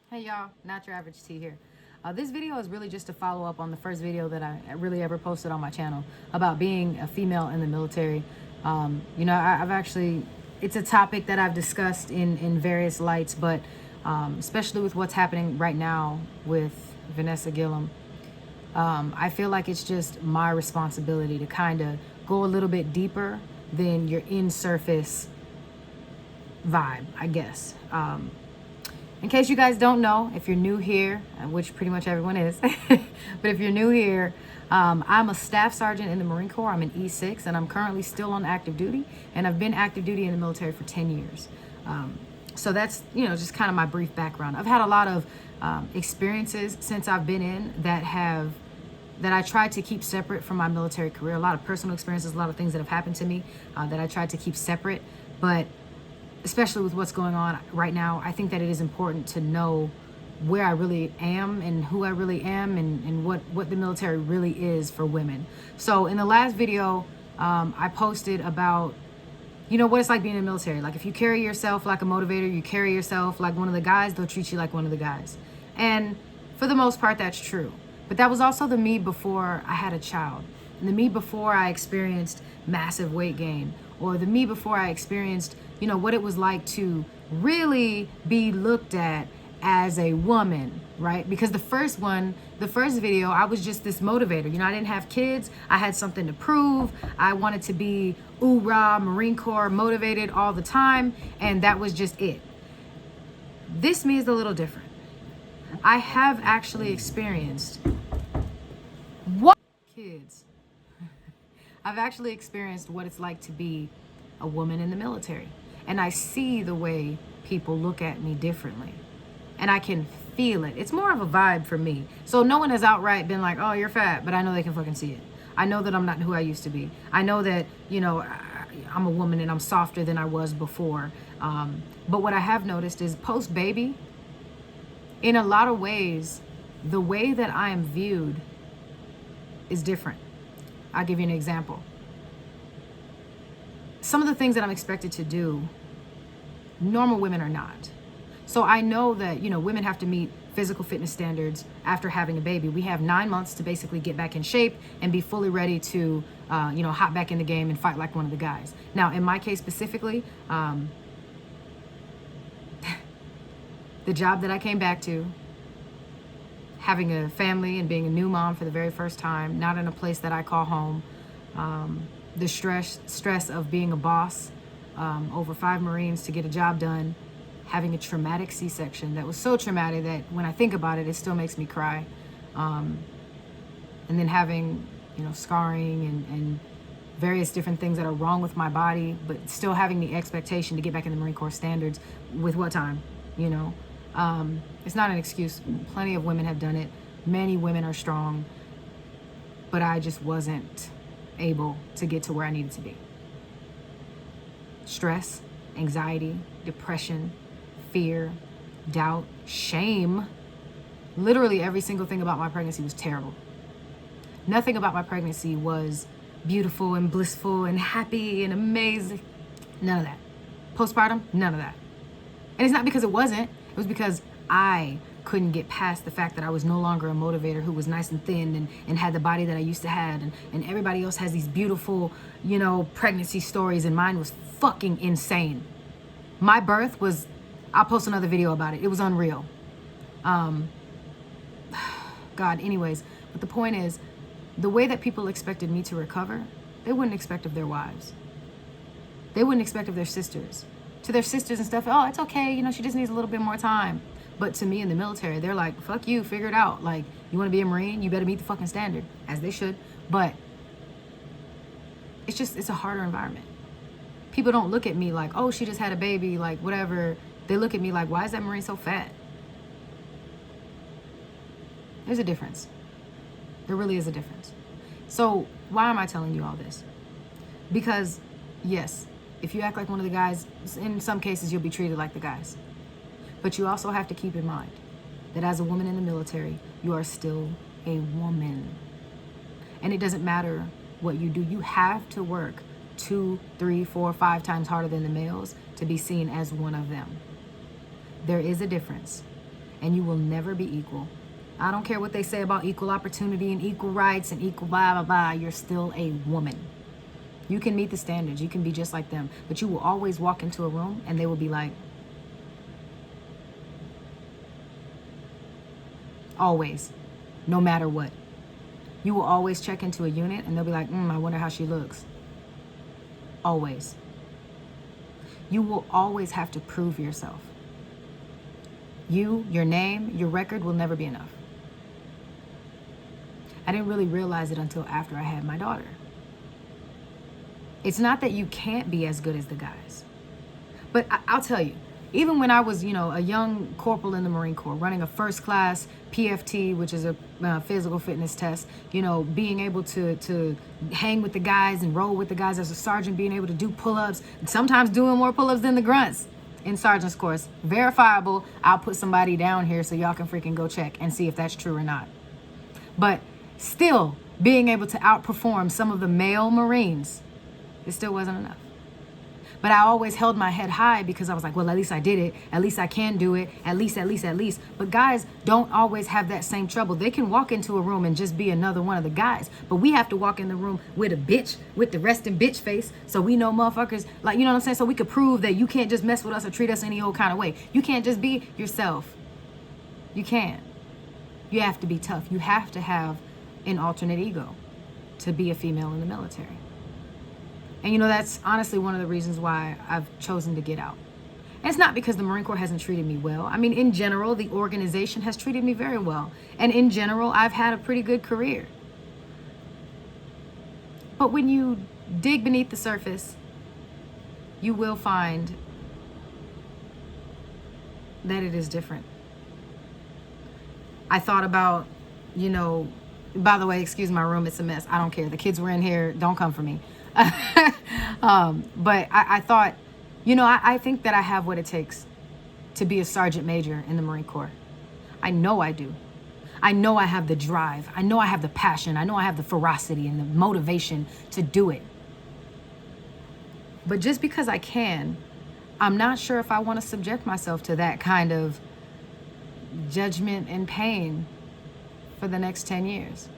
Hey y'all, not your average T here. This video is really just to follow up on the first video that I really ever posted on my channel about being a female in the military. I've actually, it's a topic that I've discussed in various lights, but especially with what's happening right now with Vanessa Gillum, I feel like it's just my responsibility to kind of go a little bit deeper than your in surface vibe, I guess. In case you guys don't know, if you're new here, which pretty much everyone is, but if you're new here, I'm a staff sergeant in the Marine Corps. I'm an E6, and I'm currently still on active duty, and I've been active duty in the military for 10 years. So that's, just kind of my brief background. I've had a lot of experiences since I've been in that I tried to keep separate from my military career. A lot of personal experiences, a lot of things that have happened to me that I tried to keep separate. But especially with what's going on right now, I think that it is important to know where I really am and who I really am and what the military really is for women. So in the last video, I posted about, what it's like being in the military. Like if you carry yourself like a motivator, you carry yourself like one of the guys, they'll treat you like one of the guys. And for the most part, that's true. But that was also the me before I had a child. And the me before I experienced massive weight gain, or the me before I experienced, what it was like to really be looked at as a woman, right? Because the first video, I was just this motivator. I didn't have kids. I had something to prove. I wanted to be rah, Marine Corps motivated all the time. And that was just it. This me is a little different. I have actually experienced what kids. I've actually experienced what it's like to be a woman in the military. And I see the way people look at me differently. And I can feel it. It's more of a vibe for me. So no one has outright been like, oh, you're fat, but I know they can fucking see it. I know that I'm not who I used to be. I know that, I'm a woman and I'm softer than I was before. But what I have noticed is post-baby, in a lot of ways, the way that I am viewed is different. I'll give you an example. Some of the things that I'm expected to do, normal women are not. So I know that, women have to meet physical fitness standards after having a baby. We have 9 months to basically get back in shape and be fully ready to, hop back in the game and fight like one of the guys. Now, in my case specifically, the job that I came back to, having a family and being a new mom for the very first time, not in a place that I call home, the stress of being a boss over 5 Marines to get a job done, having a traumatic C-section that was so traumatic that when I think about it, it still makes me cry. And then having, scarring and various different things that are wrong with my body, but still having the expectation to get back in the Marine Corps standards with what time, It's not an excuse. Plenty of women have done it. Many women are strong, but I just wasn't able to get to where I needed to be. Stress, anxiety, depression, fear, doubt, shame. Literally every single thing about my pregnancy was terrible. Nothing about my pregnancy was beautiful and blissful and happy and amazing. None of that. Postpartum, none of that. And it's not because it wasn't. It was because I couldn't get past the fact that I was no longer a motivator who was nice and thin and had the body that I used to have. And everybody else has these beautiful, pregnancy stories, and mine was fucking insane. My birth was, I'll post another video about it. It was unreal. God, anyways. But the point is, the way that people expected me to recover, they wouldn't expect of their wives. They wouldn't expect of their sisters. To their sisters and stuff, oh, it's okay, she just needs a little bit more time. But to me in the military, they're like, fuck you, figure it out. Like, you want to be a Marine, you better meet the fucking standard, as they should. But it's a harder environment. People don't look at me like, oh, she just had a baby, like whatever. They look at me like, why is that Marine so fat? There's a difference. There really is a difference. So why am I telling you all this? Because yes, if you act like one of the guys, in some cases you'll be treated like the guys. But you also have to keep in mind that as a woman in the military, you are still a woman. And it doesn't matter what you do. You have to work 2, 3, 4, 5 times harder than the males to be seen as one of them. There is a difference. and you will never be equal. I don't care what they say about equal opportunity and equal rights and equal blah, blah, blah. You're still a woman. You can meet the standards. You can be just like them. But you will always walk into a room and they will be like, always, no matter what. You will always check into a unit and they'll be like, I wonder how she looks. Always. You will always have to prove yourself. You, your name, your record will never be enough. I didn't really realize it until after I had my daughter. It's not that you can't be as good as the guys. But I'll tell you, even when I was, a young corporal in the Marine Corps, running a first class PFT, which is a physical fitness test, being able to hang with the guys and roll with the guys as a sergeant, being able to do pull-ups, sometimes doing more pull-ups than the grunts in sergeant's course. Verifiable. I'll put somebody down here so y'all can freaking go check and see if that's true or not. But still being able to outperform some of the male Marines, it still wasn't enough. But I always held my head high because I was like, well, at least I did it. At least I can do it. At least. But guys don't always have that same trouble. They can walk into a room and just be another one of the guys. But we have to walk in the room with a bitch, with the resting bitch face. So we know motherfuckers, like, you know what I'm saying? So we could prove that you can't just mess with us or treat us any old kind of way. You can't just be yourself. You can't. You have to be tough. You have to have an alternate ego to be a female in the military. And that's honestly one of the reasons why I've chosen to get out. And it's not because the Marine Corps hasn't treated me well. I mean, in general, the organization has treated me very well. And in general, I've had a pretty good career. But when you dig beneath the surface, you will find that it is different. I thought about, by the way, excuse my room, it's a mess. I don't care. The kids were in here. Don't come for me. But I thought, I think that I have what it takes to be a sergeant major in the Marine Corps. I know I do. I know I have the drive. I know I have the passion. I know I have the ferocity and the motivation to do it. But just because I can, I'm not sure if I want to subject myself to that kind of judgment and pain for the next 10 years.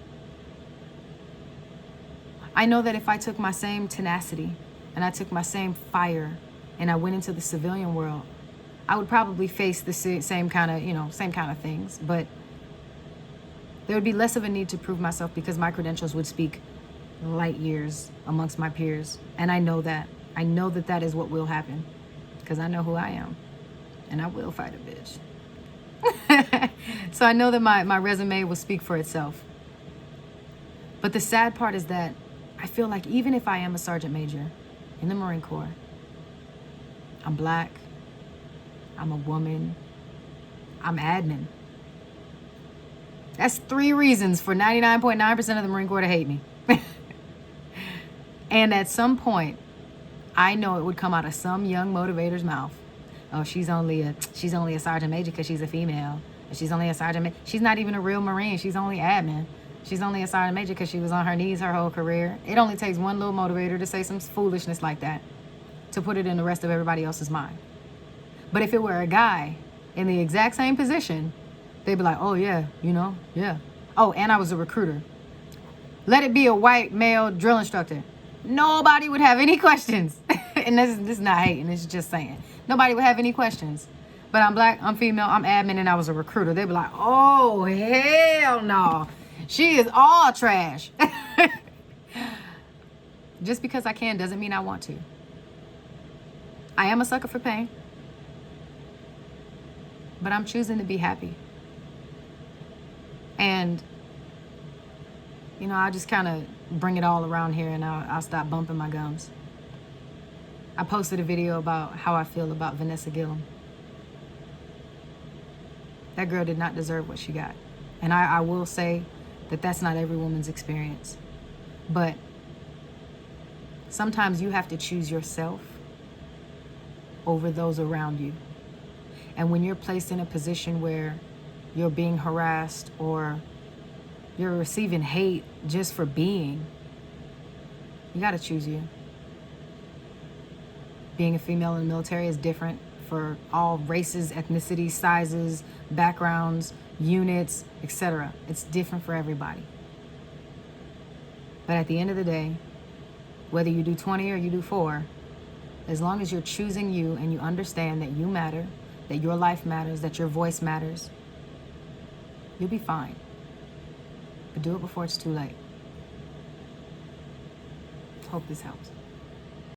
I know that if I took my same tenacity and I took my same fire and I went into the civilian world, I would probably face the same kind of things, but there would be less of a need to prove myself because my credentials would speak light years amongst my peers. And I know that. I know that that is what will happen because I know who I am and I will fight a bitch. So I know that my resume will speak for itself. But the sad part is that I feel like even if I am a sergeant major in the Marine Corps, I'm black, I'm a woman, I'm admin. That's 3 reasons for 99.9% of the Marine Corps to hate me. And at some point, I know it would come out of some young motivator's mouth. Oh, she's only a sergeant major because she's a female. She's only a sergeant major. She's not even a real Marine. She's only admin. She's only a sergeant major because she was on her knees her whole career. It only takes one little motivator to say some foolishness like that to put it in the rest of everybody else's mind. But if it were a guy in the exact same position, they'd be like, oh, yeah, yeah. Oh, and I was a recruiter. Let it be a white male drill instructor. Nobody would have any questions. And this is not hating, it's just saying. Nobody would have any questions. But I'm black, I'm female, I'm admin, and I was a recruiter. They'd be like, oh, hell no. She is all trash. Just because I can doesn't mean I want to. I am a sucker for pain. But I'm choosing to be happy. And, I just kind of bring it all around here and I'll stop bumping my gums. I posted a video about how I feel about Vanessa Gillum. That girl did not deserve what she got. And I will say that that's not every woman's experience. But sometimes you have to choose yourself over those around you. And when you're placed in a position where you're being harassed or you're receiving hate just for being, you got to choose you. Being a female in the military is different for all races, ethnicities, sizes, backgrounds, units, etc. It's different for everybody. But at the end of the day, whether you do 20 or you do 4, as long as you're choosing you and you understand that you matter, that your life matters, that your voice matters, you'll be fine. But do it before it's too late. Hope this helps.